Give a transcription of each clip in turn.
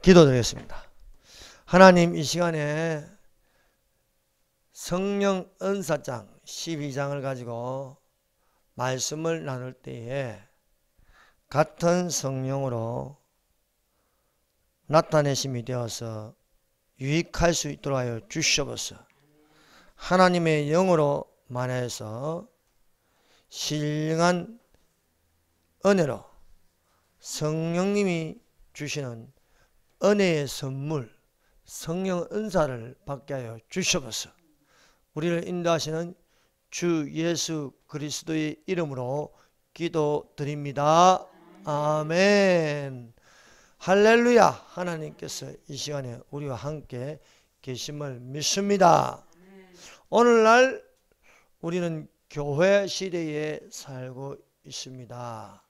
기도드리겠습니다. 하나님, 이 시간에 성령 은사장 12장을 가지고 말씀을 나눌 때에 같은 성령으로 나타내심이 되어서 유익할 수 있도록 하여 주시옵소서. 하나님의 영으로 만해서 신령한 은혜로 성령님이 주시는 은혜의 선물, 성령 은사를 받게 하여 주시옵소서. 우리를 인도하시는 주 예수 그리스도의 이름으로 기도드립니다. 아멘. 할렐루야. 하나님께서 이 시간에 우리와 함께 계심을 믿습니다. 오늘날 우리는 교회 시대에 살고 있습니다.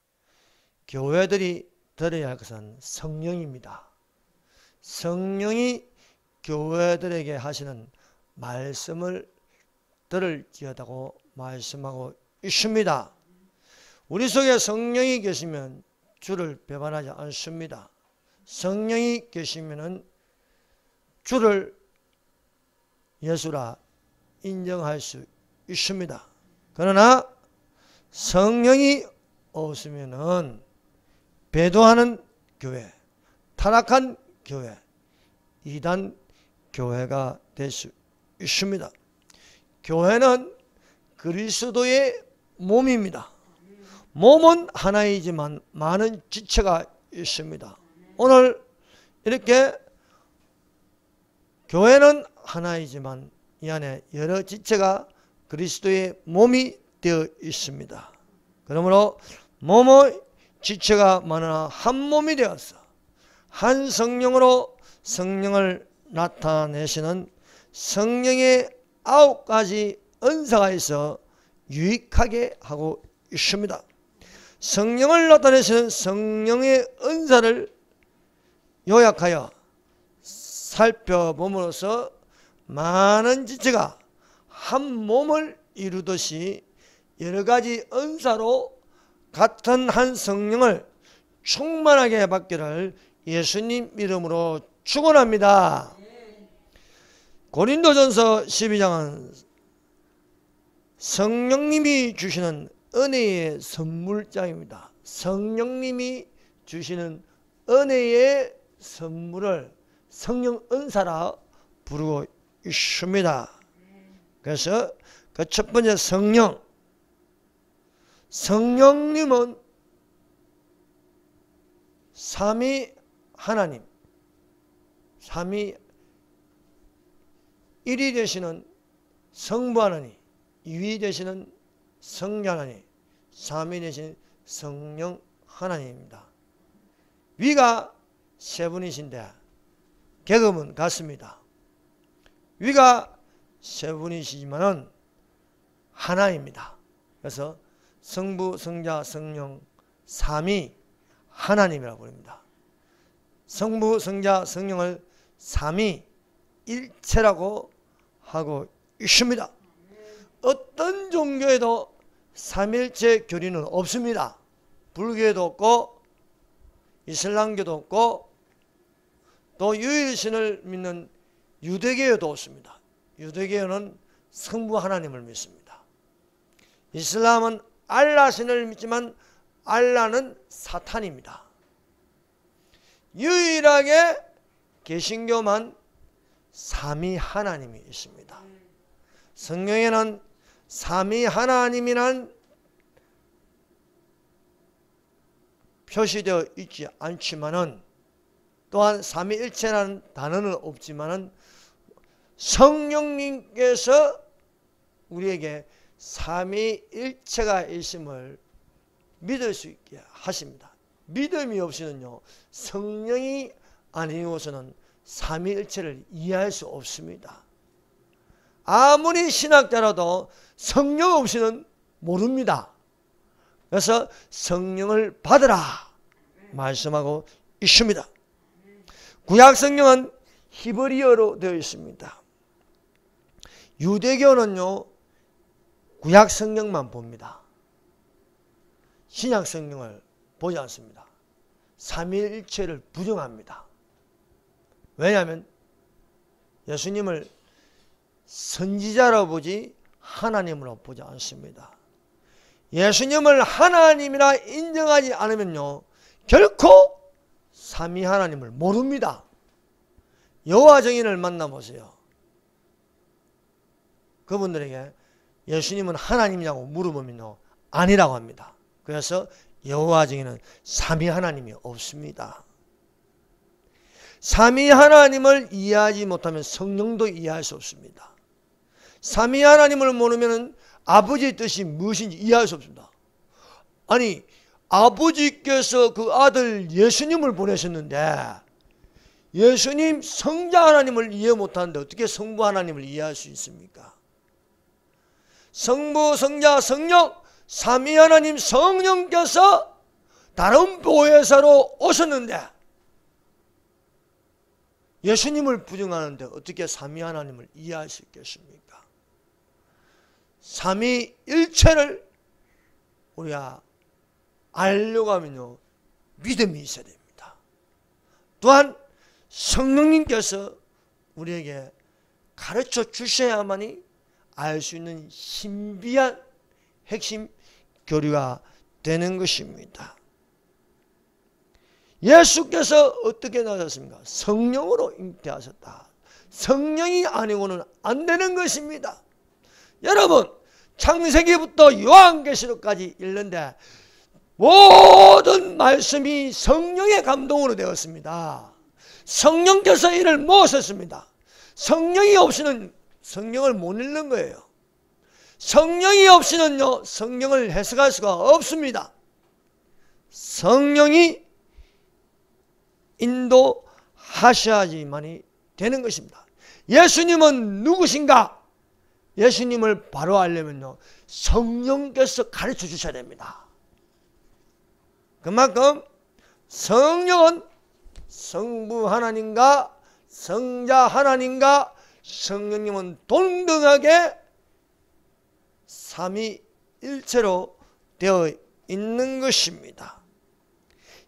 교회들이 들어야 할 것은 성령입니다. 성령이 교회들에게 하시는 말씀을 들을지어다고 말씀하고 있습니다. 우리 속에 성령이 계시면 주를 배반하지 않습니다. 성령이 계시면 주를 예수라 인정할 수 있습니다. 그러나 성령이 없으면 배도하는 교회, 타락한 교회, 이단 교회가 될 수 있습니다. 교회는 그리스도의 몸입니다. 몸은 하나이지만 많은 지체가 있습니다. 오늘 이렇게 교회는 하나이지만 이 안에 여러 지체가 그리스도의 몸이 되어 있습니다. 그러므로 몸의 지체가 많으나 한 몸이 되어서 한 성령으로 성령을 나타내시는 성령의 9가지 은사가 있어 유익하게 하고 있습니다. 성령을 나타내시는 성령의 은사를 요약하여 살펴봄으로써 많은 지체가 한 몸을 이루듯이 여러 가지 은사로 같은 한 성령을 충만하게 받기를 예수님 이름으로 축원합니다. 고린도전서 12장은 성령님이 주시는 은혜의 선물장입니다. 성령님이 주시는 은혜의 선물을 성령 은사라 부르고 있습니다. 그래서 그 첫 번째 성령님은 삼위 하나님, 삼위 일이 되시는 성부 하나님, 이위 되시는 성자 하나님, 삼위 되시는 성령 하나님입니다. 위가 세 분이신데 계급은 같습니다. 위가 세 분이시지만은 하나입니다. 그래서 성부, 성자, 성령 삼위 하나님이라고 부릅니다. 성부, 성자, 성령을 삼위 일체라고 하고 있습니다. 어떤 종교에도 삼일체 교리는 없습니다. 불교에도 없고 이슬람교도 없고 또 유일신을 믿는 유대교에도 없습니다. 유대교는 성부 하나님을 믿습니다. 이슬람은 알라신을 믿지만 알라는 사탄입니다. 유일하게 개신교만 삼위 하나님이 있습니다. 성경에는 삼위 하나님이란 표시되어 있지 않지만은 또한 삼위일체라는 단어는 없지만은 성령님께서 우리에게 삼위일체가 있음을 믿을 수 있게 하십니다. 믿음이 없이는요 성령이 아니고서는 삼위일체를 이해할 수 없습니다. 아무리 신학자라도 성령 없이는 모릅니다. 그래서 성령을 받으라 말씀하고 있습니다. 구약 성경은 히브리어로 되어 있습니다. 유대교는요 구약 성경만 봅니다. 신약 성경을 보지 않습니다. 삼위일체를 부정합니다. 왜냐하면 예수님을 선지자로 보지 하나님으로 보지 않습니다. 예수님을 하나님이라 인정하지 않으면요 결코 삼위 하나님을 모릅니다. 여호와 증인을 만나보세요. 그분들에게 예수님은 하나님이냐고 물어보면요 아니라고 합니다. 그래서 여호와 증인은 삼위 하나님이 없습니다. 삼위 하나님을 이해하지 못하면 성령도 이해할 수 없습니다. 삼위 하나님을 모르면 아버지의 뜻이 무엇인지 이해할 수 없습니다. 아니 아버지께서 그 아들 예수님을 보내셨는데 예수님 성자 하나님을 이해 못하는데 어떻게 성부 하나님을 이해할 수 있습니까? 성부, 성자, 성령, 삼위 하나님 성령께서 다른 보혜사로 오셨는데 예수님을 부정하는데 어떻게 삼위 하나님을 이해할 수 있겠습니까? 삼위일체를 우리가 알려고 하면요 믿음이 있어야 됩니다. 또한 성령님께서 우리에게 가르쳐 주셔야만이 알 수 있는 신비한 핵심 교리가 되는 것입니다. 예수께서 어떻게 나오셨습니까? 성령으로 잉태하셨다. 성령이 아니고는 안 되는 것입니다. 여러분 창세기부터 요한계시록까지 읽는데 모든 말씀이 성령의 감동으로 되었습니다. 성령께서 이를 모으셨습니다. 성령이 없이는 성령을 못 읽는 거예요. 성령이 없이는요 성령을 해석할 수가 없습니다. 성령이 인도하셔야지만이 되는 것입니다. 예수님은 누구신가? 예수님을 바로 알려면요 성령께서 가르쳐 주셔야 됩니다. 그만큼 성령은 성부 하나님과 성자 하나님과 성령님은 동등하게 삼위일체로 되어 있는 것입니다.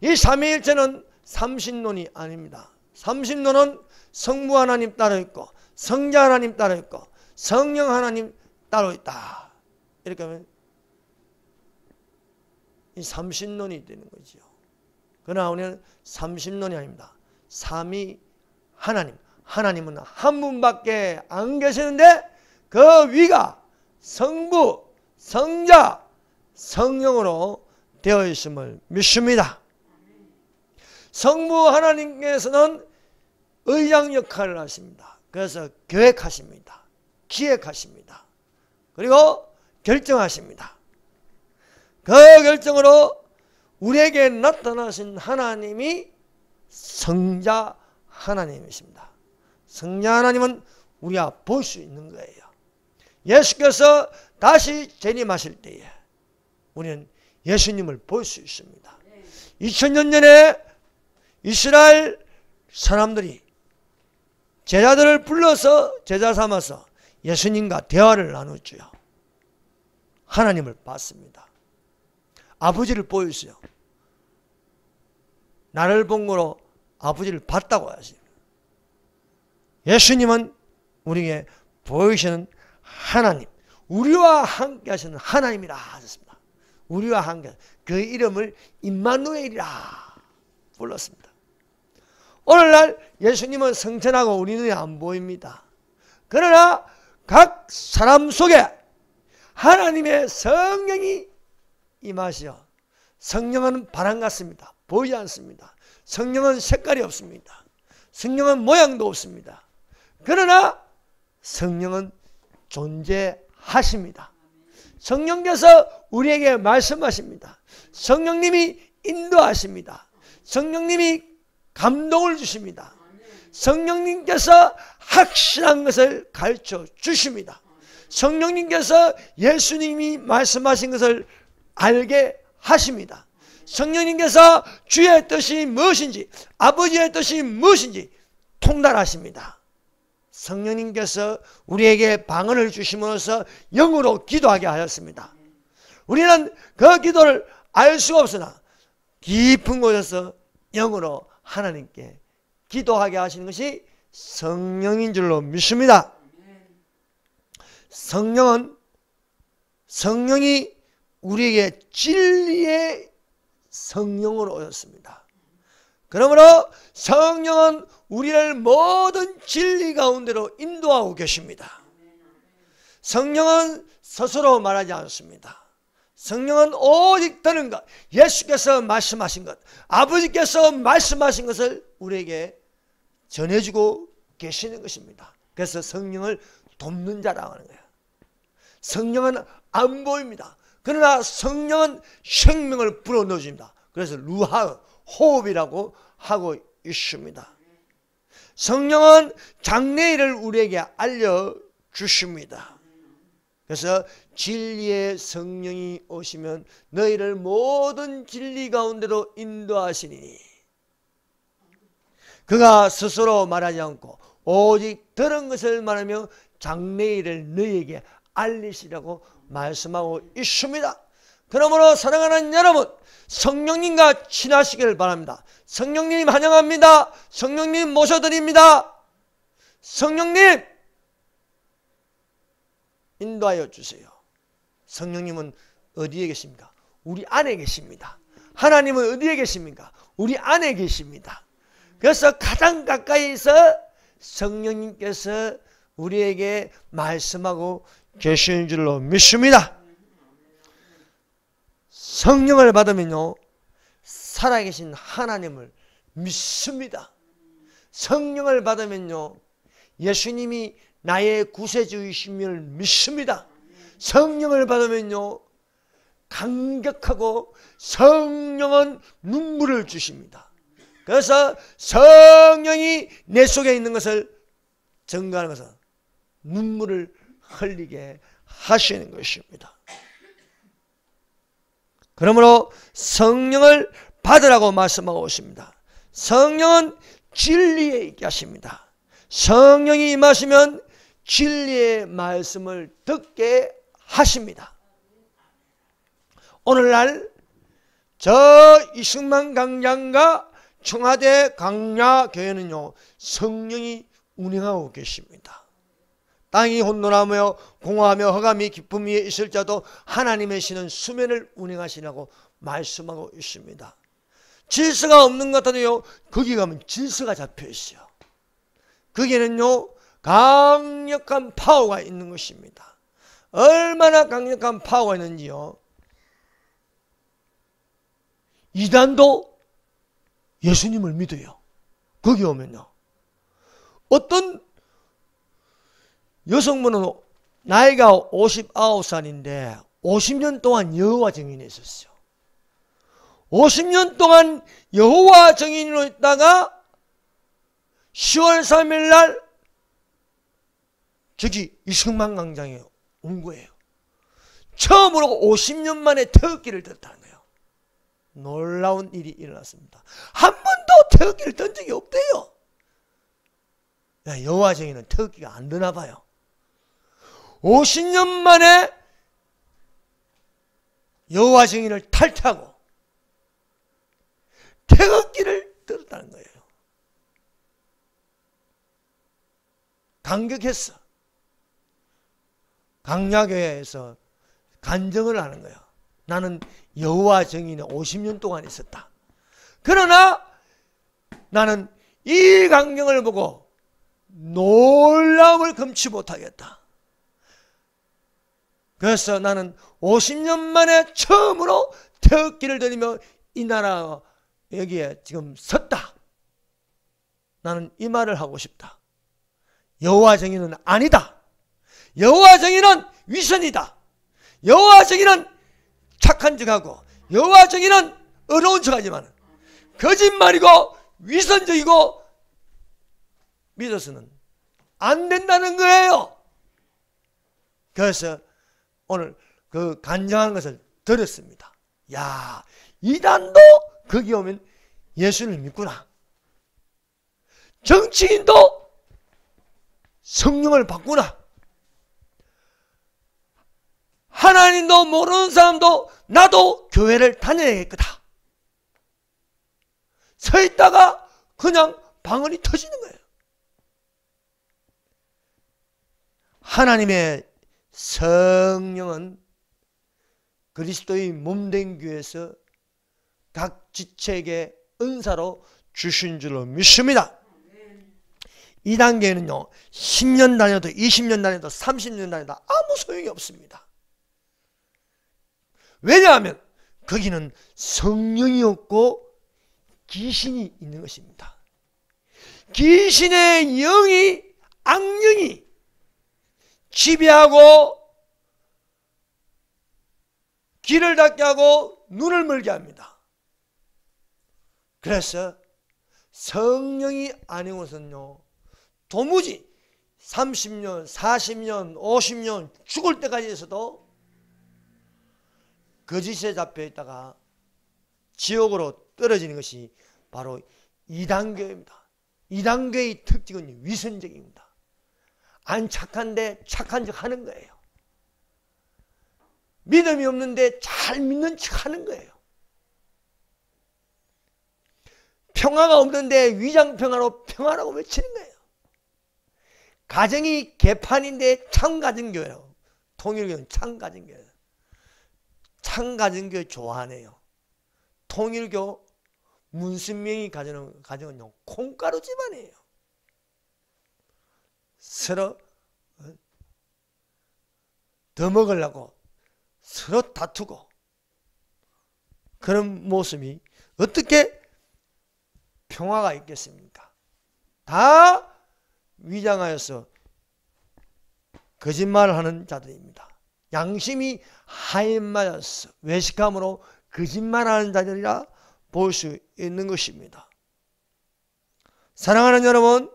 이 삼위일체는 삼신론이 아닙니다. 삼신론은 성부 하나님 따로 있고 성자 하나님 따로 있고 성령 하나님 따로 있다. 이렇게 하면 이 삼신론이 되는 거죠. 그러나 우리는 삼신론이 아닙니다. 삼위 하나님, 하나님은 한 분밖에 안 계시는데 그 위가 성부, 성자, 성령으로 되어 있음을 믿습니다. 성부 하나님께서는 의장 역할을 하십니다. 그래서 계획하십니다. 기획하십니다. 그리고 결정하십니다. 그 결정으로 우리에게 나타나신 하나님이 성자 하나님이십니다. 성자 하나님은 우리가 볼 수 있는 거예요. 예수께서 다시 재림하실 때에 우리는 예수님을 볼 수 있습니다. 2000년 전에 이스라엘 사람들이 제자들을 불러서 제자 삼아서 예수님과 대화를 나눴죠. 하나님을 봤습니다. 아버지를 보였어요. 나를 본 거로 아버지를 봤다고 하십니다. 예수님은 우리에게 보이시는 하나님, 우리와 함께 하시는 하나님이라 하셨습니다. 우리와 함께 그 이름을 임마누엘이라 불렀습니다. 오늘날 예수님은 성천하고 우리 눈에 안 보입니다. 그러나 각 사람 속에 하나님의 성령이 임하시어 성령은 바람 같습니다. 보이지 않습니다. 성령은 색깔이 없습니다. 성령은 모양도 없습니다. 그러나 성령은 존재하십니다. 성령께서 우리에게 말씀하십니다. 성령님이 인도하십니다. 성령님이 감동을 주십니다. 성령님께서 확실한 것을 가르쳐 주십니다. 성령님께서 예수님이 말씀하신 것을 알게 하십니다. 성령님께서 주의 뜻이 무엇인지 아버지의 뜻이 무엇인지 통달하십니다. 성령님께서 우리에게 방언을 주심으로써 영으로 기도하게 하였습니다. 우리는 그 기도를 알 수가 없으나 깊은 곳에서 영으로 하나님께 기도하게 하시는 것이 성령인 줄로 믿습니다. 성령이 우리에게 진리의 성령으로 오셨습니다. 그러므로 성령은 우리를 모든 진리 가운데로 인도하고 계십니다. 성령은 스스로 말하지 않습니다. 성령은 오직 들은 것, 예수께서 말씀하신 것, 아버지께서 말씀하신 것을 우리에게 전해주고 계시는 것입니다. 그래서 성령을 돕는 자라고 하는 거예요. 성령은 안 보입니다. 그러나 성령은 생명을 불어넣어줍니다. 그래서 루하, 호흡이라고 하고 있습니다. 성령은 장래일을 우리에게 알려주십니다. 그래서 진리의 성령이 오시면 너희를 모든 진리 가운데로 인도하시니 그가 스스로 말하지 않고 오직 들은 것을 말하며 장래일을 너희에게 알리시라고 말씀하고 있습니다. 그러므로 사랑하는 여러분, 성령님과 친하시기를 바랍니다. 성령님 환영합니다. 성령님 모셔드립니다. 성령님 인도하여 주세요. 성령님은 어디에 계십니까? 우리 안에 계십니다. 하나님은 어디에 계십니까? 우리 안에 계십니다. 그래서 가장 가까이서 성령님께서 우리에게 말씀하고 계시는 줄로 믿습니다. 성령을 받으면요, 살아계신 하나님을 믿습니다. 성령을 받으면요, 예수님이 나의 구세주이심을 믿습니다. 성령을 받으면요, 감격하고 성령은 눈물을 주십니다. 그래서 성령이 내 속에 있는 것을 증거하는 것은 눈물을 흘리게 하시는 것입니다. 그러므로 성령을 받으라고 말씀하고 있습니다. 성령은 진리에 있게 하십니다. 성령이 임하시면 진리의 말씀을 듣게 하십니다. 오늘날 저 이승만 강장과 청와대 강야교회는요, 성령이 운행하고 계십니다. 땅이 혼돈하며 공허하며 흑암이 깊음 위에 있을 자도 하나님의 신은 수면을 운행하시라고 말씀하고 있습니다. 질서가 없는 것 같아도요, 거기 가면 질서가 잡혀 있어요. 거기에는요, 강력한 파워가 있는 것입니다. 얼마나 강력한 파워가 있는지요, 이단도 예수님을 믿어요. 거기 오면요, 어떤 여성분은 나이가 59살인데 50년 동안 여호와 증인이 있었어요. 50년 동안 여호와 증인으로 있다가 10월 3일 날 저기 이승만 광장에 온 거예요. 처음으로 50년 만에 태극기를 들었다는 거예요. 놀라운 일이 일어났습니다. 한 번도 태극기를 든 적이 없대요. 여호와 증인은 태극기가 안 드나 봐요. 50년 만에 여호와 증인을 탈퇴하고 태극기를 들었다는 거예요. 감격했어. 강야교회에서 간증을 하는 거예요. 나는 여호와 증인에 50년 동안 있었다. 그러나 나는 이 광경을 보고 놀라움을 금치 못하겠다. 그래서 나는 50년 만에 처음으로 태극기를 들이며 이 나라 여기에 지금 섰다. 나는 이 말을 하고 싶다. 여호와 증인은 아니다. 여호와 증인은 위선이다. 여호와 증인은 착한 척하고 여호와 증인은 어려운 척하지만 거짓말이고 위선적이고 믿어서는 안 된다는 거예요. 그래서 오늘 그 간증하는 것을 들었습니다. 야, 이단도 거기 오면 예수를 믿구나. 정치인도 성령을 받구나. 하나님도 모르는 사람도 나도 교회를 다녀야겠다. 서 있다가 그냥 방언이 터지는 거예요. 하나님의 성령은 그리스도의 몸된 교회에서 각 지체에게 은사로 주신 줄로 믿습니다. 이 단계는요, 10년 다녀도 20년 다녀도 30년 다녀도 아무 소용이 없습니다. 왜냐하면 거기는 성령이 없고 귀신이 있는 것입니다. 귀신의 영이, 악령이 지배하고 귀를 닫게 하고 눈을 멀게 합니다. 그래서 성령이 아닌 것은요, 도무지 30년, 40년, 50년 죽을 때까지 해서도 거짓에 잡혀 있다가 지옥으로 떨어지는 것이 바로 이단교입니다. 이단교의 특징은 위선적입니다. 안 착한데 착한 척 하는 거예요. 믿음이 없는데 잘 믿는 척 하는 거예요. 평화가 없는데 위장평화로 평화라고 외치는 거예요. 가정이 개판인데 참가정교예요. 통일교는 참가정교예요. 참가정교 좋아하네요. 통일교 문신명이 가정은요, 콩가루 집안이에요. 서로 더 먹으려고 서로 다투고, 그런 모습이 어떻게 평화가 있겠습니까? 다 위장하여서 거짓말을 하는 자들입니다. 양심이 하인마여서 외식함으로 거짓말하는 자들이라 볼 수 있는 것입니다. 사랑하는 여러분,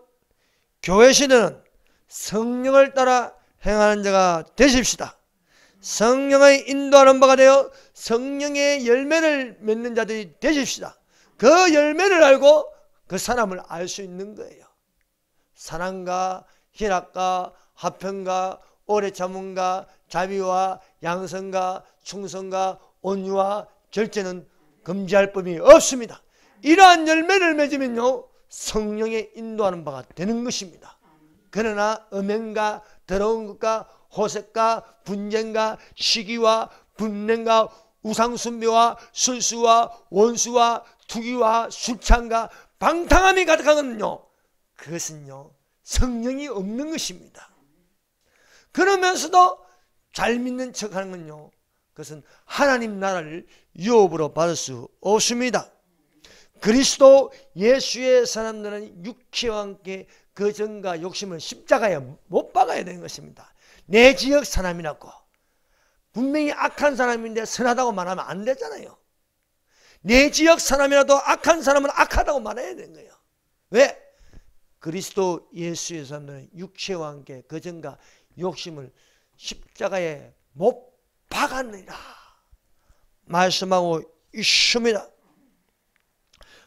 교회 시대는 성령을 따라 행하는 자가 되십시다. 성령의 인도하는 바가 되어 성령의 열매를 맺는 자들이 되십시다. 그 열매를 알고 그 사람을 알 수 있는 거예요. 사랑과 희락과 화평과 오래 참음과 자비와 양선과 충성과 온유와 절제는 금지할 법이 없습니다. 이러한 열매를 맺으면요, 성령의 인도하는 바가 되는 것입니다. 그러나 음행과 더러운 것과 호색과 분쟁과 시기와 분냄과 우상숭배와 술수와 원수와 투기와 술창과 방탕함이 가득한 것은요, 그것은요, 성령이 없는 것입니다. 그러면서도 잘 믿는 척하는 건요, 그것은 하나님 나라를 유업으로 받을 수 없습니다. 그리스도 예수의 사람들은 육체와 함께 그 정과 욕심을 십자가에 못 박아야 되는 것입니다. 내 지역 사람이라고 분명히 악한 사람인데 선하다고 말하면 안 되잖아요. 내 지역 사람이라도 악한 사람은 악하다고 말해야 되는 거예요. 왜? 그리스도 예수의 사람들은 육체와 함께 그 정과 욕심을 십자가에 못 박았느니라 말씀하고 있습니다.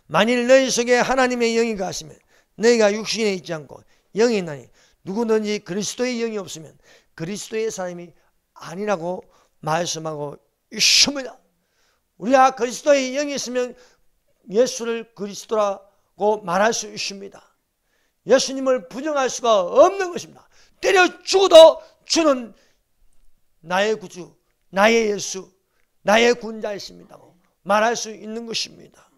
만일 너희 속에 하나님의 영이 가시면 너희가 육신에 있지 않고 영이 있나니 누구든지 그리스도의 영이 없으면 그리스도의 사람이 아니라고 말씀하고 있습니다. 우리가 그리스도의 영이 있으면 예수를 그리스도라고 말할 수 있습니다. 예수님을 부정할 수가 없는 것입니다. 때려 죽어도 주는 나의 구주, 나의 예수, 나의 군자이십니다고 말할 수 있는 것입니다.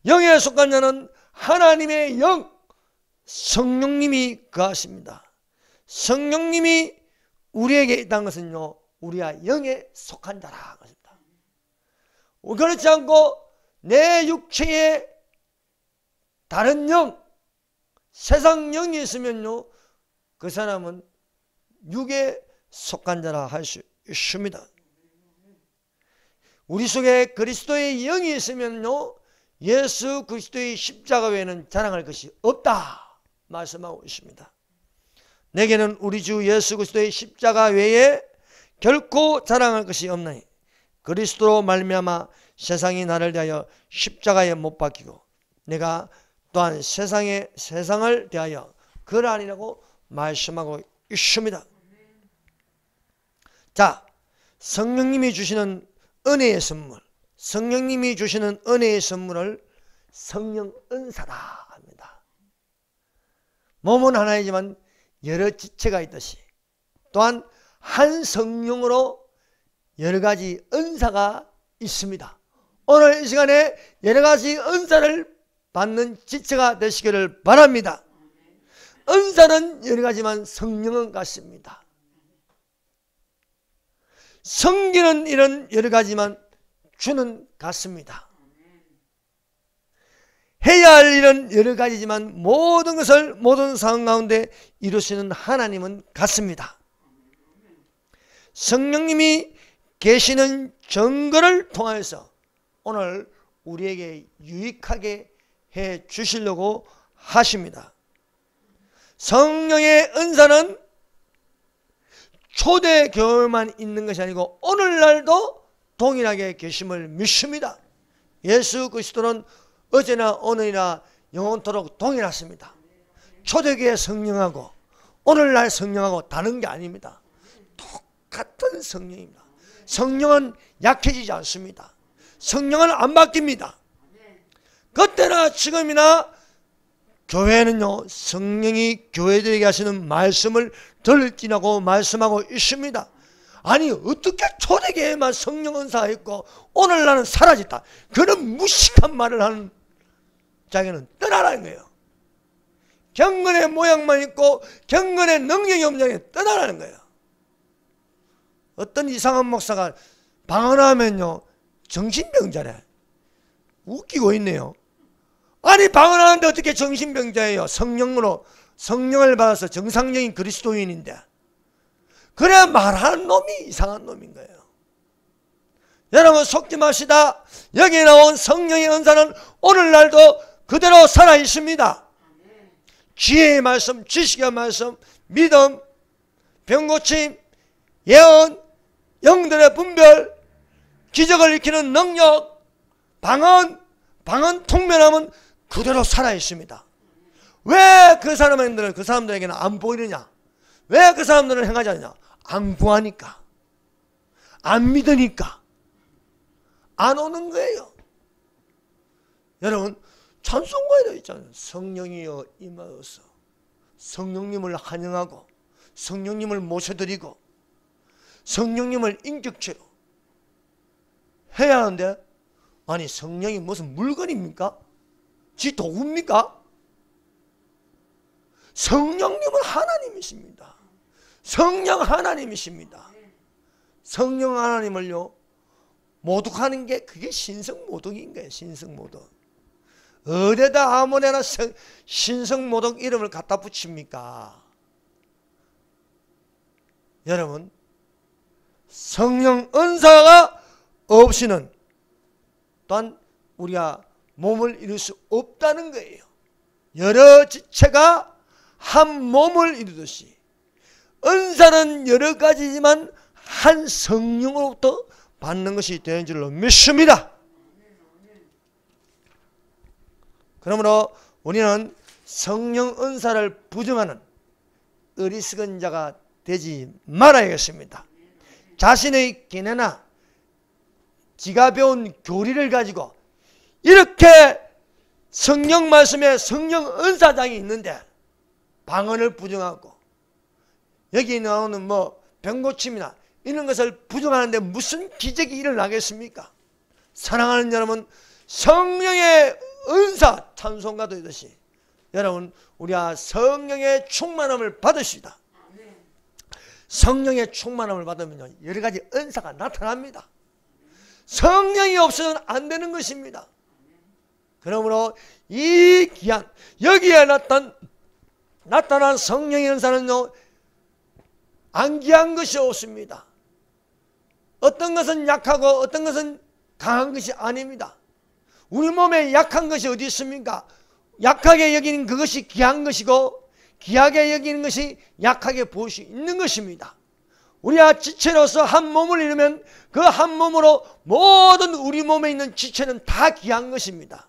영에 속한 자는 하나님의 영, 성령님이 거하십니다. 성령님이 우리에게 있다는 것은요, 우리가 영에 속한 자라 것입니다. 그렇지 않고 내 육체에 다른 영, 세상 영이 있으면요, 그 사람은 육에 속한 자라 할 수 있습니다. 우리 속에 그리스도의 영이 있으면요, 예수 그리스도의 십자가 외에는 자랑할 것이 없다 말씀하고 있습니다. 내게는 우리 주 예수 그리스도의 십자가 외에 결코 자랑할 것이 없나니 그리스도로 말미암아 세상이 나를 대하여 십자가에 못 박히고 내가 또한 세상을 대하여 그러하니라고 말씀하고 있습니다. 자, 성령님이 주시는 은혜의 선물, 성령님이 주시는 은혜의 선물을 성령 은사다 합니다. 몸은 하나이지만 여러 지체가 있듯이 또한 한 성령으로 여러 가지 은사가 있습니다. 오늘 이 시간에 여러 가지 은사를 받는 지체가 되시기를 바랍니다. 은사는 여러 가지만 성령은 같습니다. 섬기는 일은 여러 가지만 주는 같습니다. 해야 할 일은 여러 가지지만 모든 것을 모든 상황 가운데 이루시는 하나님은 같습니다. 성령님이 계시는 증거를 통해서 오늘 우리에게 유익하게 해 주시려고 하십니다. 성령의 은사는 초대교회만 있는 것이 아니고 오늘날도 동일하게 계심을 믿습니다. 예수 그리스도는 어제나 오늘이나 영원토록 동일하십니다. 초대교회 성령하고 오늘날 성령하고 다른 게 아닙니다. 똑같은 성령입니다. 성령은 약해지지 않습니다. 성령은 안 바뀝니다. 그때나 지금이나 교회는요, 성령이 교회들에게 하시는 말씀을 들을지라고 말씀하고 있습니다. 아니 어떻게 초대교회만 성령 은사가 있고 오늘날은 사라졌다, 그런 무식한 말을 하는 자기는 떠나라는 거예요. 경건의 모양만 있고 경건의 능력이 없는 자에게 떠나라는 거예요. 어떤 이상한 목사가 방언하면요 정신병자래. 웃기고 있네요. 아니 방언하는데 어떻게 정신병자예요? 성령을 받아서 정상적인 그리스도인인데. 그래야 말하는 놈이 이상한 놈인 거예요. 여러분 속지 마시다. 여기 나온 성령의 은사는 오늘날도 그대로 살아있습니다. 지혜의 말씀, 지식의 말씀, 믿음, 병고침, 예언, 영들의 분별, 기적을 일으키는 능력, 방언 통면함은 그대로 살아있습니다. 왜 그 사람들에게는 안 보이느냐? 왜 그 사람들은 행하지 않느냐? 안 구하니까, 안 믿으니까 안 오는 거예요. 여러분 찬송가에 되어 있잖아요. 성령이여 임하여서. 성령님을 환영하고 성령님을 모셔드리고 성령님을 인격체로 해야 하는데, 아니 성령이 무슨 물건입니까? 지 도구입니까? 성령님은 하나님이십니다. 성령 하나님이십니다. 성령 하나님을요 모독하는 게 그게 신성모독인 거예요. 신성모독. 어디다 아무데나 신성모독 이름을 갖다 붙입니까? 여러분 성령 은사가 없이는 또한 우리가 몸을 이룰 수 없다는 거예요. 여러 지체가 한 몸을 이루듯이 은사는 여러 가지지만 한 성령으로부터 받는 것이 되는 줄로 믿습니다. 그러므로 우리는 성령 은사를 부정하는 어리석은 자가 되지 말아야겠습니다. 자신의 기내나 지가 배운 교리를 가지고 이렇게 성령 말씀에 성령 은사장이 있는데 방언을 부정하고 여기 나오는 병고침이나 이런 것을 부정하는데 무슨 기적이 일어나겠습니까? 사랑하는 여러분, 성령의 은사 찬송가도 있듯이 여러분 우리가 성령의 충만함을 받으시다. 성령의 충만함을 받으면 여러 가지 은사가 나타납니다. 성령이 없어서는 안 되는 것입니다. 그러므로 이 귀한 여기에 나타난 성령의 은사는요 안 귀한 것이 없습니다. 어떤 것은 약하고 어떤 것은 강한 것이 아닙니다. 우리 몸에 약한 것이 어디 있습니까? 약하게 여기는 그것이 귀한 것이고 귀하게 여기는 것이 약하게 보일 수 있는 것입니다. 우리가 지체로서 한 몸을 이루면 그 한 몸으로 모든 우리 몸에 있는 지체는 다 귀한 것입니다.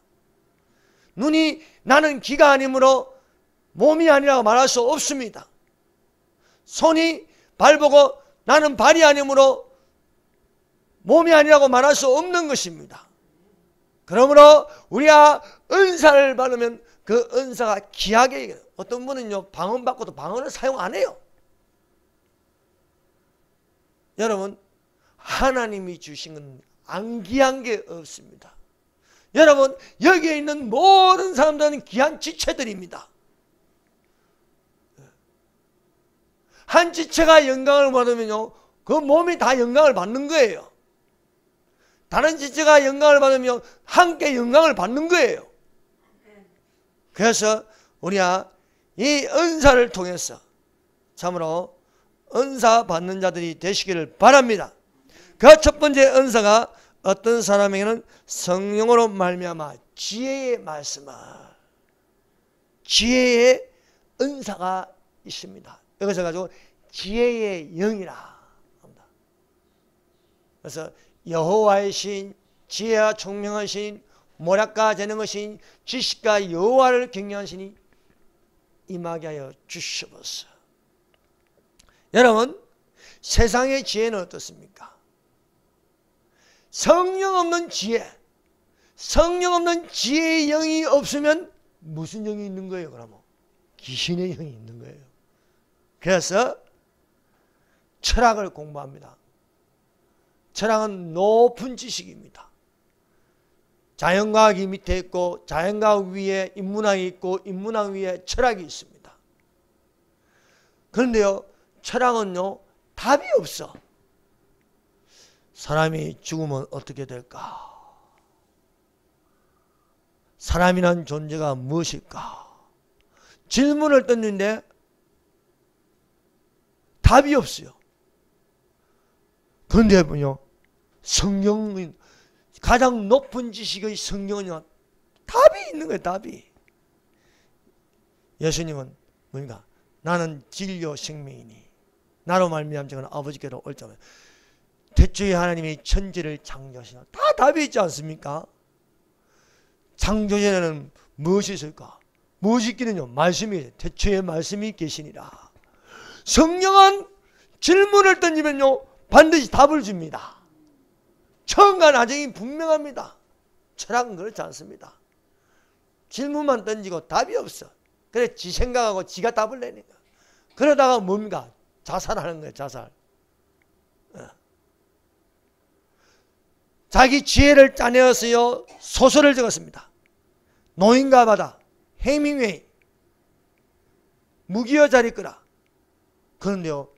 눈이 나는 귀가 아니므로 몸이 아니라고 말할 수 없습니다. 손이 발 보고 나는 발이 아니므로 몸이 아니라고 말할 수 없는 것입니다. 그러므로 우리가 은사를 받으면 그 은사가 귀하게, 어떤 분은요 방언 받고도 방언을 사용 안 해요. 여러분, 하나님이 주신 건 안 귀한 게 없습니다. 여러분, 여기에 있는 모든 사람들은 귀한 지체들입니다. 한 지체가 영광을 받으면요 그 몸이 다 영광을 받는 거예요. 다른 지체가 영광을 받으면 함께 영광을 받는 거예요. 그래서 우리가 이 은사를 통해서 참으로 은사 받는 자들이 되시기를 바랍니다. 그 첫 번째 은사가 어떤 사람에게는 성령으로 말미암아 지혜의 말씀을, 지혜의 은사가 있습니다. 여기서 가지고 지혜의 영이라 합니다. 그래서 여호와의 신, 지혜와 총명한 신, 모략과 재능의 신, 지식과 여호와를 경외한 신이 임하게 하여 주시옵소서. 여러분, 세상의 지혜는 어떻습니까? 성령 없는 지혜, 성령 없는 지혜의 영이 없으면 무슨 영이 있는 거예요? 그러면 귀신의 영이 있는 거예요. 그래서 철학을 공부합니다. 철학은 높은 지식입니다. 자연과학이 밑에 있고 자연과학 위에 인문학이 있고 인문학 위에 철학이 있습니다. 그런데요, 철학은요 답이 없어. 사람이 죽으면 어떻게 될까? 사람이란 존재가 무엇일까? 질문을 던지는데 답이 없어요. 그런데 보요, 성경은 가장 높은 지식의 성경은요 답이 있는 거예요. 답이. 예수님은 뭡니까? 나는 진료 생명이니 나로 말미암아 저는 아버지께로 올 자면, 태초에 하나님이 천지를 창조하시나 다 답이 있지 않습니까? 창조 전에는 무엇이 있을까? 무엇이 있기는요? 말씀이, 태초에 말씀이 계시니라. 성령은 질문을 던지면요 반드시 답을 줍니다. 처음과 나중이 분명합니다. 철학은 그렇지 않습니다. 질문만 던지고 답이 없어. 그래 지 생각하고 지가 답을 내니까. 그러다가 뭡니까? 자살하는 거예요. 자살. 자기 지혜를 짜내어서요 소설을 적었습니다. 노인과 바다, 해밍웨이, 무기여 잘 있거라. 그런데요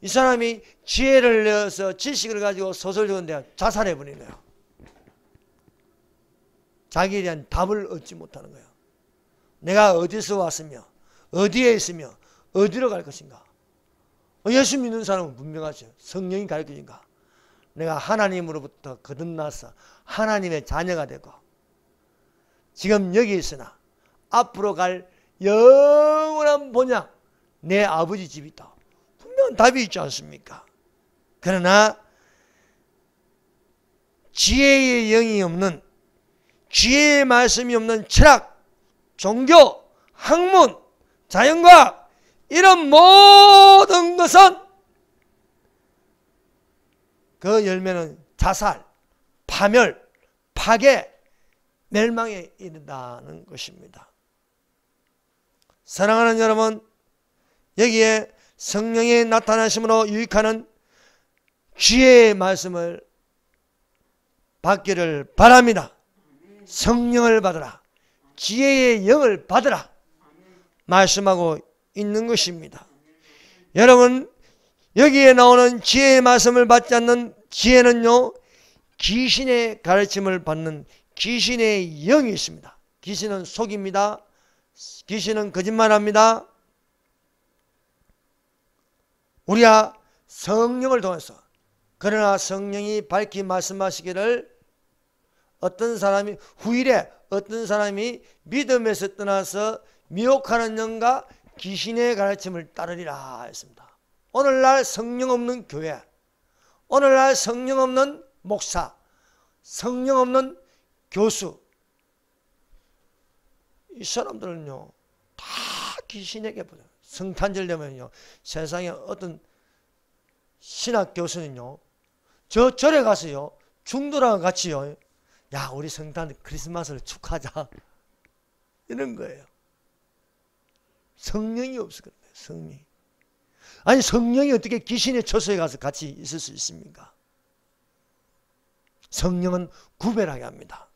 이 사람이 지혜를 내어서 지식을 가지고 소설을 적었는데 자살해버린 거예요. 자기에 대한 답을 얻지 못하는 거예요. 내가 어디서 왔으며 어디에 있으며 어디로 갈 것인가? 예수 믿는 사람은 분명하죠. 성령이 가르쳐준가? 내가 하나님으로부터 거듭나서 하나님의 자녀가 되고 지금 여기 있으나 앞으로 갈 영원한 본향 내 아버지 집이 있다. 분명한 답이 있지 않습니까? 그러나 지혜의 영이 없는, 지혜의 말씀이 없는 철학, 종교, 학문, 자연과학 이런 모든 것은 그 열매는 자살, 파멸, 파괴, 멸망에 이른다는 것입니다. 사랑하는 여러분, 여기에 성령의 나타나심으로 유익하는 지혜의 말씀을 받기를 바랍니다. 성령을 받으라, 지혜의 영을 받으라 말씀하고 있는 것입니다. 여러분, 여기에 나오는 지혜의 말씀을 받지 않는 지혜는요 귀신의 가르침을 받는 귀신의 영이 있습니다. 귀신은 속입니다. 귀신은 거짓말합니다. 우리가 성령을 통해서, 그러나 성령이 밝히 말씀하시기를 어떤 사람이 후일에 어떤 사람이 믿음에서 떠나서 미혹하는 영과 귀신의 가르침을 따르리라 했습니다. 오늘날 성령 없는 교회, 오늘날 성령 없는 목사, 성령 없는 교수, 이 사람들은요 다 귀신에게 보여요. 성탄절 되면요 세상에 어떤 신학 교수는요 저 절에 가서요 중도랑 같이요, 야 우리 성탄 크리스마스를 축하하자. 이런 거예요. 성령이 없어 그런 거예요. 성령이. 아니 성령이 어떻게 귀신의 처소에 가서 같이 있을 수 있습니까? 성령은 구별하게 합니다.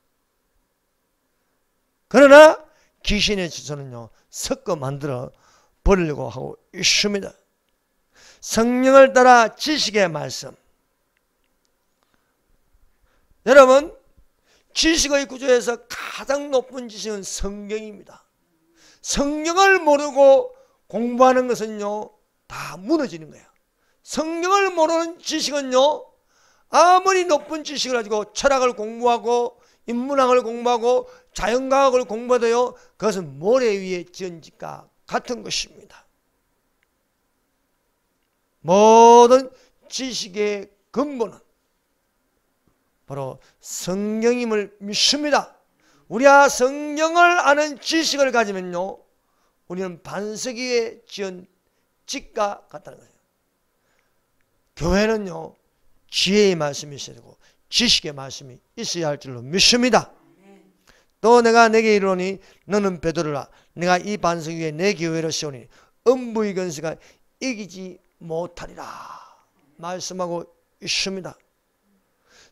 그러나 귀신의 처소는요 섞어 만들어 버리려고 하고 있습니다. 성령을 따라 지식의 말씀. 여러분 지식의 구조에서 가장 높은 지식은 성경입니다. 성경을 모르고 공부하는 것은요 다 무너지는 거예요. 성경을 모르는 지식은요 아무리 높은 지식을 가지고 철학을 공부하고 인문학을 공부하고 자연과학을 공부해도요 그것은 모래 위에 지은 집과 같은 것입니다. 모든 지식의 근본은 바로 성경임을 믿습니다. 우리가 성경을 아는 지식을 가지면요 우리는 반석 위에 지은 집과 같다는 거예요. 교회는요 지혜의 말씀이 있어야 되고 지식의 말씀이 있어야 할 줄로 믿습니다. 또 내가 내게 이르노니 너는 베드로라 내가 이 반석 위에 내 교회를 세우니 음부의 권세가 이기지 못하리라 말씀하고 있습니다.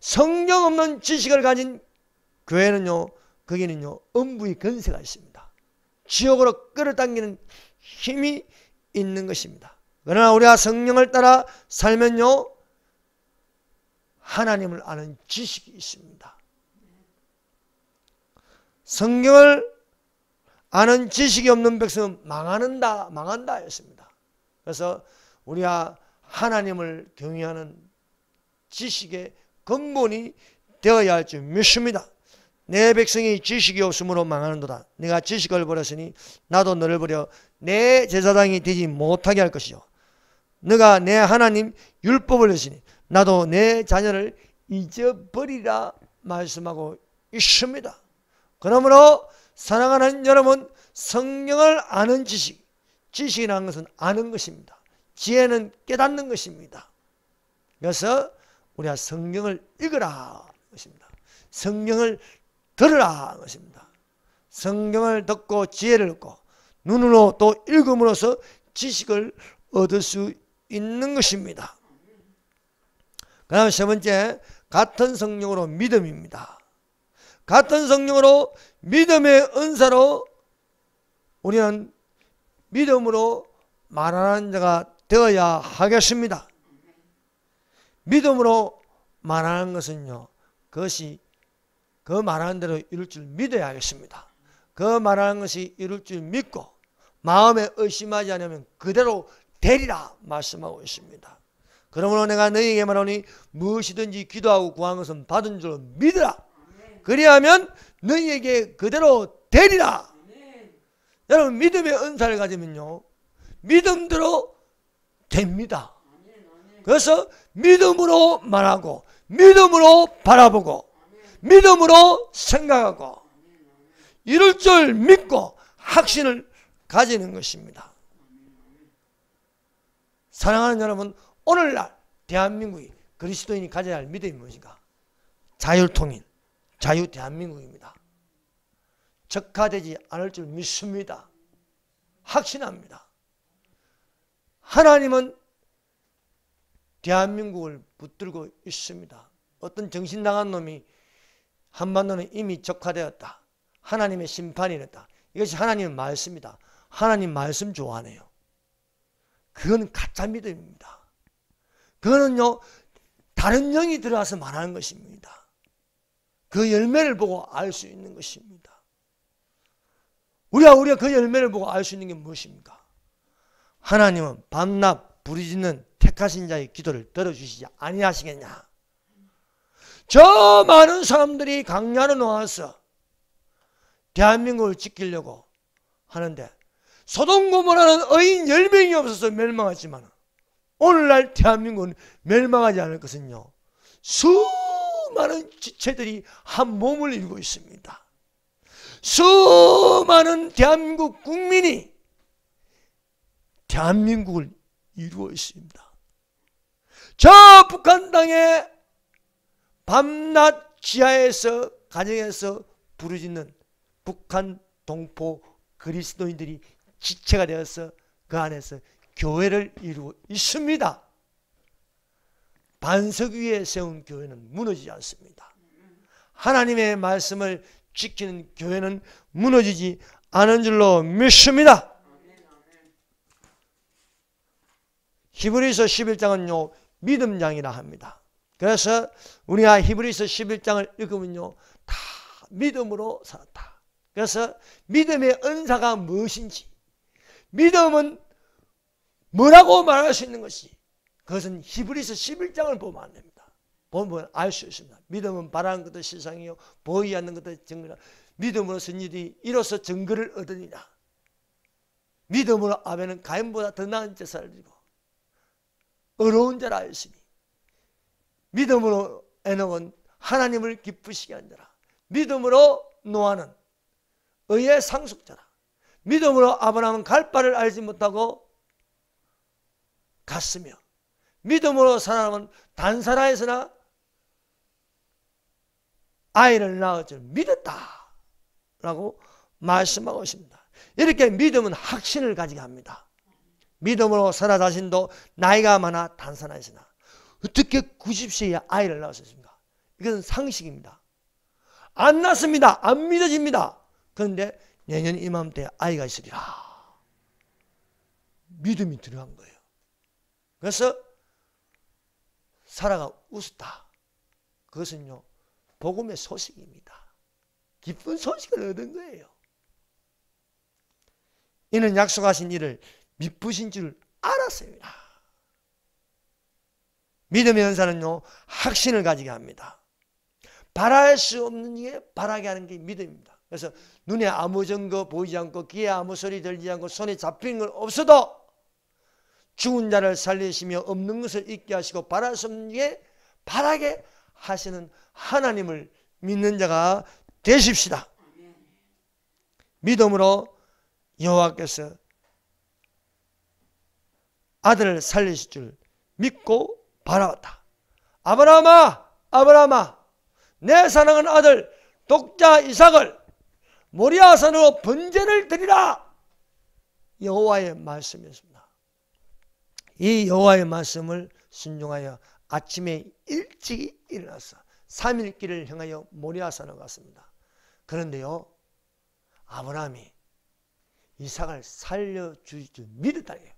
성경 없는 지식을 가진 교회는요 거기는요 음부의 권세가 있습니다. 지옥으로 끌어당기는 힘이 있는 것입니다. 그러나 우리가 성령을 따라 살면요 하나님을 아는 지식이 있습니다. 성경을 아는 지식이 없는 백성은 망한다 했습니다. 그래서 우리가 하나님을 경외하는 지식의 근본이 되어야 할 줄 믿습니다. 내 백성이 지식이 없으므로 망하는도다. 내가 지식을 버렸으니 나도 너를 버려 내 제사장이 되지 못하게 할 것이요 너가 내 하나님 율법을 했으니 나도 내 자녀를 잊어버리라 말씀하고 있습니다. 그러므로 사랑하는 여러분 성경을 아는 지식이라는 것은 아는 것입니다. 지혜는 깨닫는 것입니다. 그래서 우리가 성경을 읽으라 것입니다. 성경을 들으라 것입니다. 성경을 듣고 지혜를 얻고 눈으로 또 읽음으로써 지식을 얻을 수 있는 것입니다. 그 다음 세 번째 같은 성령으로 믿음입니다. 같은 성령으로 믿음의 은사로 우리는 믿음으로 말하는 자가 되어야 하겠습니다. 믿음으로 말하는 것은요 그것이 그 말하는 대로 이룰 줄 믿어야 하겠습니다. 그 말하는 것이 이룰 줄 믿고 마음에 의심하지 않으면 그대로 되리라 말씀하고 있습니다. 그러므로 내가 너희에게 말하니 무엇이든지 기도하고 구한 것은 받은 줄 믿으라. 그리하면 너희에게 그대로 되리라. 여러분 믿음의 은사를 가지면요 믿음대로 됩니다. 그래서 믿음으로 말하고 믿음으로 바라보고 믿음으로 생각하고 이럴 줄 믿고 확신을 가지는 것입니다. 사랑하는 여러분 오늘날 대한민국이 그리스도인이 가져야 할 믿음이 무엇인가? 자율통일, 자유대한민국입니다. 적화되지 않을 줄 믿습니다. 확신합니다. 하나님은 대한민국을 붙들고 있습니다. 어떤 정신 나간 놈이 한반도는 이미 적화되었다. 하나님의 심판이 됐다. 이것이 하나님의 말씀이다. 하나님 말씀 좋아하네요. 그건 가짜 믿음입니다. 그거는요 다른 영이 들어와서 말하는 것입니다. 그 열매를 보고 알 수 있는 것입니다. 우리가 그 열매를 보고 알 수 있는 게 무엇입니까? 하나님은 밤낮 부르짖는 택하신 자의 기도를 들어주시지 아니하시겠냐. 저 많은 사람들이 강야로 나와서 대한민국을 지키려고 하는데 소돔 고모라는 의인 10명이 없어서 멸망했지만 오늘날 대한민국은 멸망하지 않을 것은요 수많은 지체들이 한 몸을 이루고 있습니다. 수많은 대한민국 국민이 대한민국을 이루고 있습니다. 저 북한 땅에 밤낮 지하에서 가정에서 부르짖는 북한 동포 그리스도인들이 지체가 되어서 그 안에서 교회를 이루고 있습니다. 반석 위에 세운 교회는 무너지지 않습니다. 하나님의 말씀을 지키는 교회는 무너지지 않은 줄로 믿습니다. 히브리서 11장은요 믿음장이라 합니다. 그래서 우리가 히브리서 11장을 읽으면요 다 믿음으로 살았다. 그래서 믿음의 은사가 무엇인지, 믿음은 뭐라고 말할 수 있는 것이, 그것은 히브리서 11장을 보면 안 됩니다. 보면 알 수 있습니다. 믿음은 바라는 것도 실상이요 보이지 않는 것도 증거라. 믿음으로 선일이 이로써 증거를 얻으니라. 믿음으로 아벨은 가인보다 더 나은 제사를 드리고 어려운 자라 하였으니, 믿음으로 에녹은 하나님을 기쁘시게 한 자라. 믿음으로 노아는 의의 상속자라. 믿음으로 아브라함은 갈 바를 알지 못하고 갔으며, 믿음으로 사람은 단사라에서나 아이를 낳을 줄 믿었다 라고 말씀하고 있습니다. 이렇게 믿음은 확신을 가지게 합니다. 믿음으로 사라 자신도 나이가 많아 단사라에서나 어떻게 90세에 아이를 낳았습니까? 이것은 상식입니다. 안 낳습니다. 안 믿어집니다. 그런데 내년 이맘때 아이가 있으리라. 믿음이 들어간 거예요. 그래서 사라가 웃었다. 그것은요 복음의 소식입니다. 기쁜 소식을 얻은 거예요. 이는 약속하신 일을 미쁘신 줄 알았습니다. 믿음의 은사는요 확신을 가지게 합니다. 바랄 수 없는 게 바라게 하는 게 믿음입니다. 그래서 눈에 아무 증거 보이지 않고 귀에 아무 소리 들리지 않고 손에 잡히는 건 없어도 죽은 자를 살리시며 없는 것을 있게 하시고 바랄 수 없는 게 바라게 하시는 하나님을 믿는 자가 되십시다. 믿음으로 여호와께서 아들을 살리실 줄 믿고 바라왔다. 아브라함아, 아브라함아, 내 사랑하는 아들 독자 이삭을 모리아산으로 번제를 드리라. 여호와의 말씀이었습니다. 이 여호와의 말씀을 순종하여 아침에 일찍 일어나서 3일 길을 향하여 모리아산으로 갔습니다. 그런데요 아브라함이 이삭을 살려줄 줄 믿었다니요.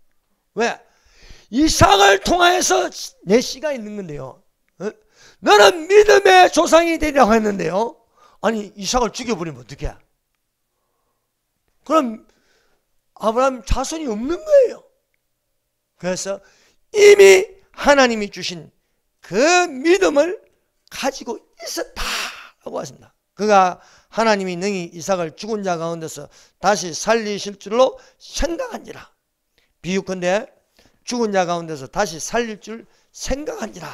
왜? 이삭을 통하여서 내 씨가 있는 건데요. 너는 믿음의 조상이 되리라고 했는데요. 아니 이삭을 죽여버리면 어떡해? 그럼 아브라함 자손이 없는 거예요. 그래서 이미 하나님이 주신 그 믿음을 가지고 있었다라고 하십니다. 그가 하나님이 능히 이삭을 죽은 자 가운데서 다시 살리실 줄로 생각한지라. 비유컨대 죽은 자 가운데서 다시 살릴 줄 생각한지라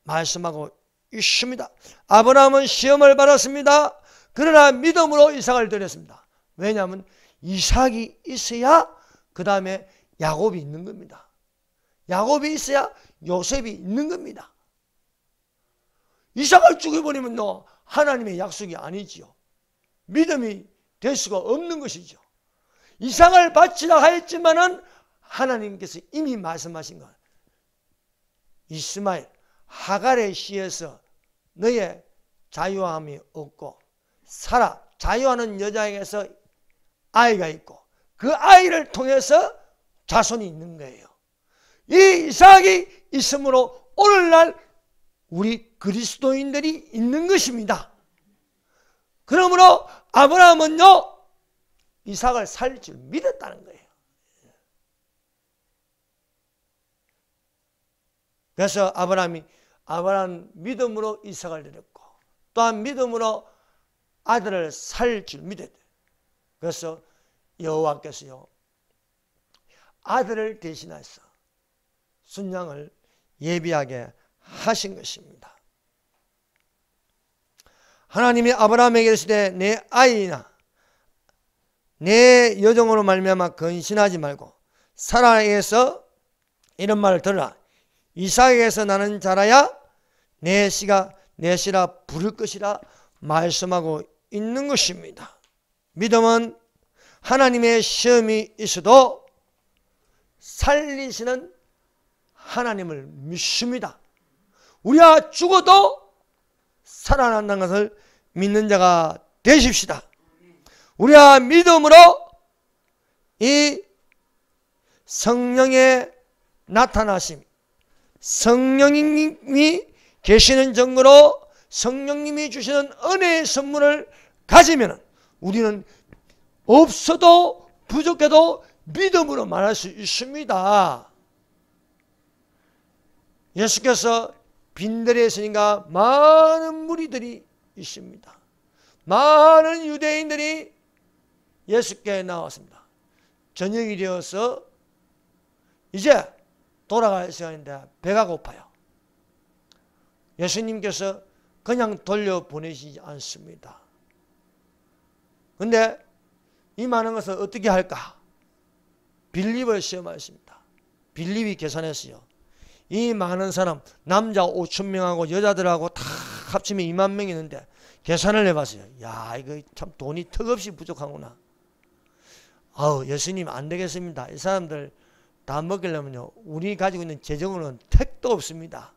말씀하고 있습니다. 아브라함은 시험을 받았습니다. 그러나 믿음으로 이삭을 드렸습니다. 왜냐하면 이삭이 있어야 그 다음에 야곱이 있는 겁니다. 야곱이 있어야 요셉이 있는 겁니다. 이삭을 죽여버리면 하나님의 약속이 아니지요. 믿음이 될 수가 없는 것이죠. 이삭을 바치라 하였지만은 하나님께서 이미 말씀하신 것, 이스마엘 하갈의 씨에서 너의 자유함이 없고 사라 자유하는 여자에게서 아이가 있고 그 아이를 통해서 자손이 있는 거예요. 이 이삭이 있으므로 오늘날 우리 그리스도인들이 있는 것입니다. 그러므로 아브라함은요 이삭을 살릴 줄 믿었다는 거예요. 그래서 아브라함 믿음으로 이삭을 드렸고 또한 믿음으로 아들을 살릴 줄 믿었대요. 그래서 여호와께서요 아들을 대신해서 순양을 예비하게 하신 것입니다. 하나님이 아브라함에게 이르시되 내 아이나 내 여종으로 말미암아 근신하지 말고 사라에게서 이런 말을 들으라. 이삭에게서 나는 자라야 내 씨라 부를 것이라 말씀하고 있는 것입니다. 믿음은 하나님의 시험이 있어도 살리시는 하나님을 믿습니다. 우리가 죽어도 살아난다는 것을 믿는 자가 되십시다. 우리가 믿음으로 이 성령의 나타나심, 성령님이 계시는 증거로 성령님이 주시는 은혜의 선물을 가지면 우리는 없어도 부족해도 믿음으로 말할 수 있습니다. 예수께서 빈들에 있으니까 많은 무리들이 있습니다. 많은 유대인들이 예수께 나왔습니다. 저녁이 되어서 이제 돌아갈 시간인데 배가 고파요. 예수님께서 그냥 돌려보내시지 않습니다. 근데 이 많은 것을 어떻게 할까? 빌립을 시험하십니다. 빌립이 계산했어요. 이 많은 사람, 남자 5,000명하고 여자들하고 다 합치면 2만 명이 있는데 계산을 해봤어요. 야, 이거 참 돈이 턱없이 부족하구나. 아우, 예수님 안 되겠습니다. 이 사람들 다 먹이려면요, 우리 가지고 있는 재정으로는 택도 없습니다.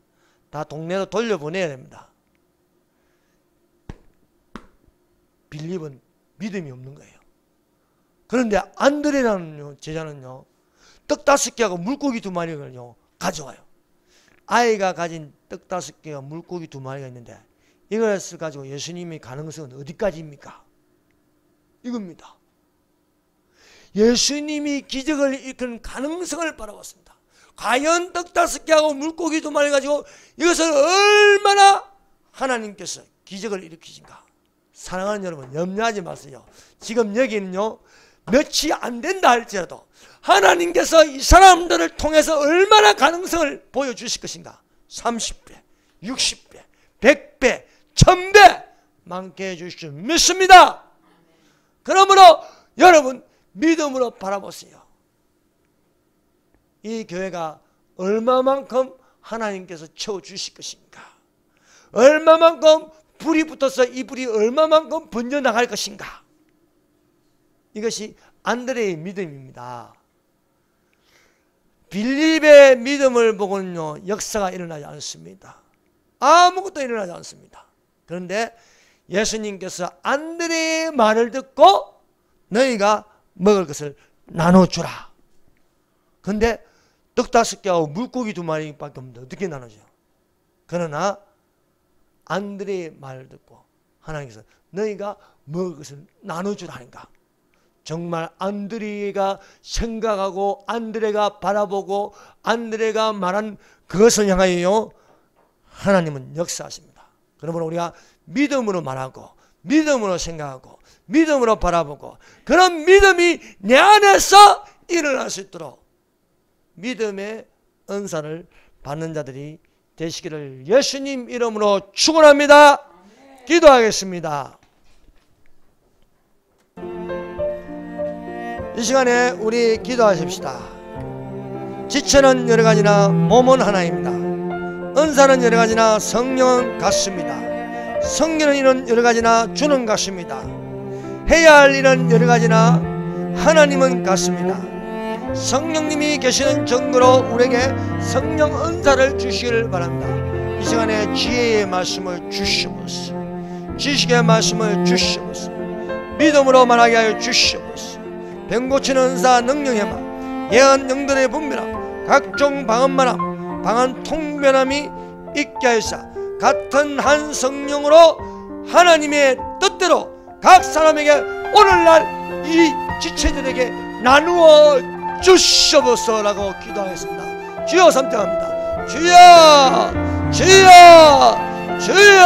다 동네로 돌려보내야 됩니다. 빌립은 믿음이 없는 거예요. 그런데 안드레라는 제자는요, 떡 5개하고 물고기 2마리를 가져와요. 아이가 가진 떡 5개와 물고기 2마리가 있는데 이것을 가지고 예수님의 가능성은 어디까지입니까? 이겁니다. 예수님이 기적을 일으키는 가능성을 바라봤습니다. 과연 떡 5개하고 물고기 2마리 가지고 이것을 얼마나 하나님께서 기적을 일으키신가. 사랑하는 여러분, 염려하지 마세요. 지금 여기는요, 며칠 안 된다 할지라도 하나님께서 이 사람들을 통해서 얼마나 가능성을 보여주실 것인가. 30배, 60배, 100배, 1000배 많게 해주실 줄 믿습니다. 그러므로 여러분 믿음으로 바라보세요. 이 교회가 얼마만큼 하나님께서 채워주실 것인가. 얼마만큼 불이 붙어서 이 불이 얼마만큼 번져나갈 것인가. 이것이 안드레의 믿음입니다. 빌립의 믿음을 보고는요, 역사가 일어나지 않습니다. 아무것도 일어나지 않습니다. 그런데 예수님께서 안드레의 말을 듣고 너희가 먹을 것을 나눠주라. 그런데 떡 5개하고 물고기 2마리밖에 없는데 어떻게 나눠줘요? 그러나 안드레의 말을 듣고 하나님께서 너희가 먹을 것을 나눠주라 하니까 정말 안드레가 생각하고 안드레가 바라보고 안드레가 말한 그것을 향하여 하나님은 역사하십니다. 그러므로 우리가 믿음으로 말하고 믿음으로 생각하고 믿음으로 바라보고 그런 믿음이 내 안에서 일어날 수 있도록 믿음의 은사를 받는 자들이 되시기를 예수님 이름으로 축원합니다. 기도하겠습니다. 이 시간에 우리 기도하십시다. 지체는 여러 가지나 몸은 하나입니다. 은사는 여러 가지나 성령은 같습니다. 성기는 일은 여러 가지나 주는 같습니다. 해야 할 일은 여러 가지나 하나님은 같습니다. 성령님이 계시는 증거로 우리에게 성령 은사를 주시기를 바랍니다. 이 시간에 지혜의 말씀을 주시옵소서. 지식의 말씀을 주시옵소서. 믿음으로 말하게 하여 주시옵소서. 병 고치는 은사 능력의 말, 예언 영들의 분별함, 각종 방언만함, 방언 통변함이 있게 하시사 같은 한 성령으로 하나님의 뜻대로 각 사람에게 오늘날 이 지체들에게 나누어 주시옵소서라고 기도하겠습니다. 주여 선택합니다. 주여 주여 주여.